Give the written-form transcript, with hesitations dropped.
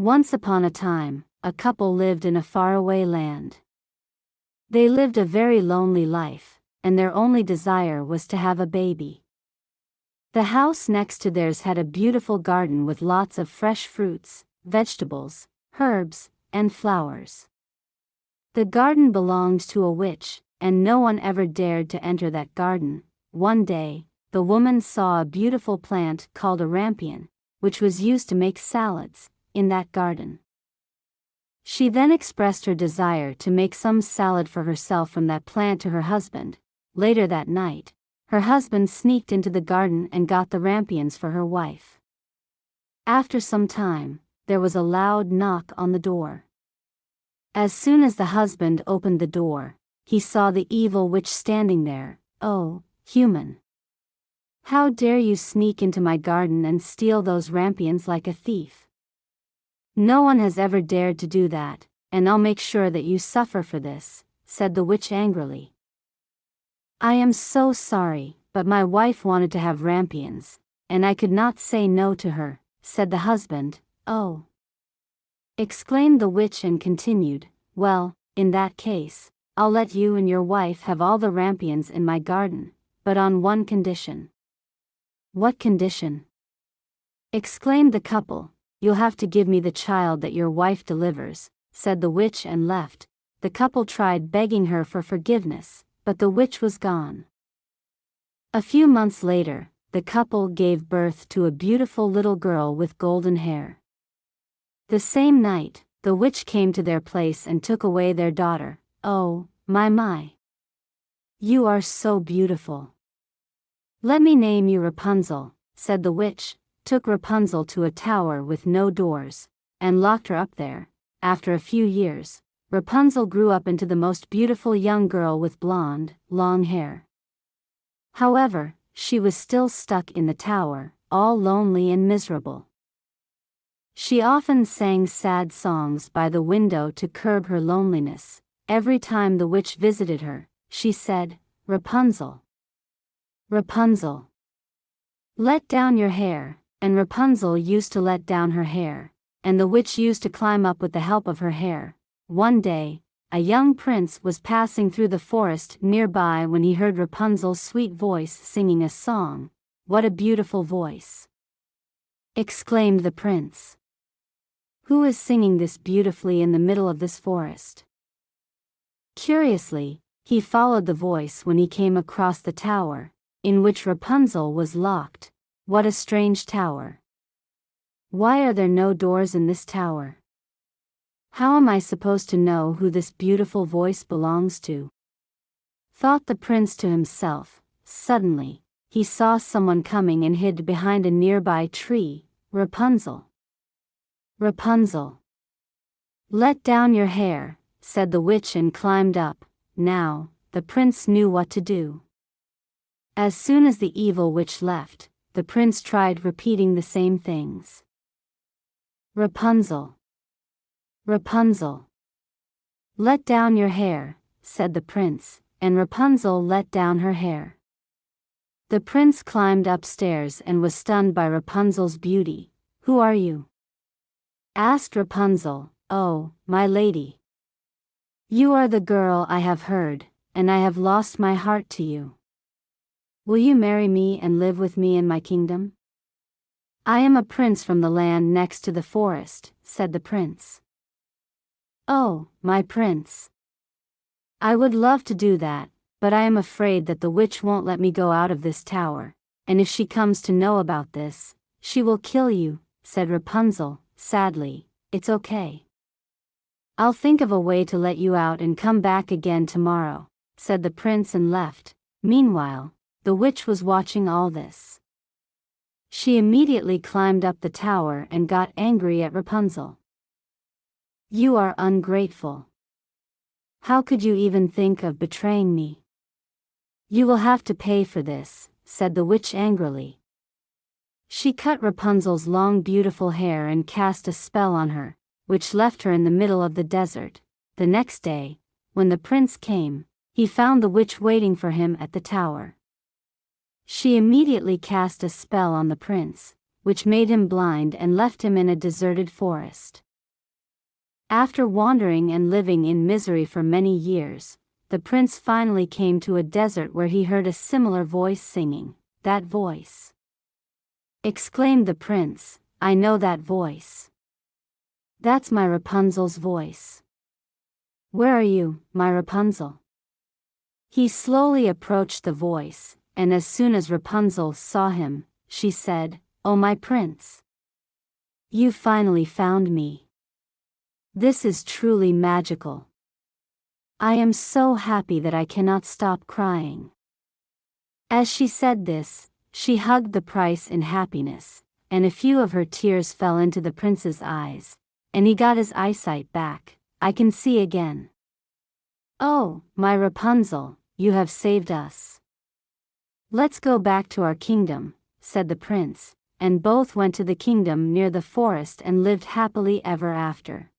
Once upon a time, a couple lived in a faraway land. They lived a very lonely life, and their only desire was to have a baby. The house next to theirs had a beautiful garden with lots of fresh fruits, vegetables, herbs, and flowers. The garden belonged to a witch, and no one ever dared to enter that garden. One day, the woman saw a beautiful plant called a rampion, which was used to make salads, in that garden. She then expressed her desire to make some salad for herself from that plant to her husband. Later that night, her husband sneaked into the garden and got the rampions for her wife. After some time, there was a loud knock on the door. As soon as the husband opened the door, he saw the evil witch standing there. "Oh, human! How dare you sneak into my garden and steal those rampions like a thief? No one has ever dared to do that, and I'll make sure that you suffer for this," said the witch angrily. "I am so sorry, but my wife wanted to have rampions, and I could not say no to her," said the husband. "Oh!" exclaimed the witch and continued, "Well, in that case, I'll let you and your wife have all the rampions in my garden, but on one condition." "What condition?" exclaimed the couple. "You'll have to give me the child that your wife delivers," said the witch and left. The couple tried begging her for forgiveness, but the witch was gone. A few months later, the couple gave birth to a beautiful little girl with golden hair. The same night, the witch came to their place and took away their daughter. "Oh, my. You are so beautiful. Let me name you Rapunzel," said the witch, took Rapunzel to a tower with no doors, and locked her up there. After a few years, Rapunzel grew up into the most beautiful young girl with blonde, long hair. However, she was still stuck in the tower, all lonely and miserable. She often sang sad songs by the window to curb her loneliness. Every time the witch visited her, she said, "Rapunzel, Rapunzel, let down your hair," and Rapunzel used to let down her hair, and the witch used to climb up with the help of her hair. One day, a young prince was passing through the forest nearby when he heard Rapunzel's sweet voice singing a song. "What a beautiful voice!" exclaimed the prince. "Who is singing this beautifully in the middle of this forest?" Curiously, he followed the voice when he came across the tower, in which Rapunzel was locked. "What a strange tower! Why are there no doors in this tower? How am I supposed to know who this beautiful voice belongs to?" thought the prince to himself. Suddenly, he saw someone coming and hid behind a nearby tree. "Rapunzel, Rapunzel, let down your hair," said the witch and climbed up. Now, the prince knew what to do. As soon as the evil witch left, the prince tried repeating the same things. "Rapunzel, Rapunzel, let down your hair," said the prince, and Rapunzel let down her hair. The prince climbed upstairs and was stunned by Rapunzel's beauty. "Who are you?" asked Rapunzel. "Oh, my lady, you are the girl I have heard, and I have lost my heart to you. Will you marry me and live with me in my kingdom?" "I am a prince from the land next to the forest," said the prince. "Oh, my prince, I would love to do that, but I am afraid that the witch won't let me go out of this tower, and if she comes to know about this, she will kill you," said Rapunzel, sadly. "It's okay. I'll think of a way to let you out and come back again tomorrow," said the prince and left. Meanwhile, the witch was watching all this. She immediately climbed up the tower and got angry at Rapunzel. "You are ungrateful. How could you even think of betraying me? You will have to pay for this," said the witch angrily. She cut Rapunzel's long beautiful hair and cast a spell on her, which left her in the middle of the desert. The next day, when the prince came, he found the witch waiting for him at the tower. She immediately cast a spell on the prince, which made him blind and left him in a deserted forest. After wandering and living in misery for many years, the prince finally came to a desert where he heard a similar voice singing. "That voice!" exclaimed the prince. "I know that voice. That's my Rapunzel's voice. Where are you, my Rapunzel?" He slowly approached the voice, and as soon as Rapunzel saw him, she said, "Oh, my prince! You finally found me. This is truly magical. I am so happy that I cannot stop crying." As she said this, she hugged the prince in happiness, and a few of her tears fell into the prince's eyes, and he got his eyesight back. "I can see again." "Oh, my Rapunzel, you have saved us. Let's go back to our kingdom," said the prince, and both went to the kingdom near the forest and lived happily ever after.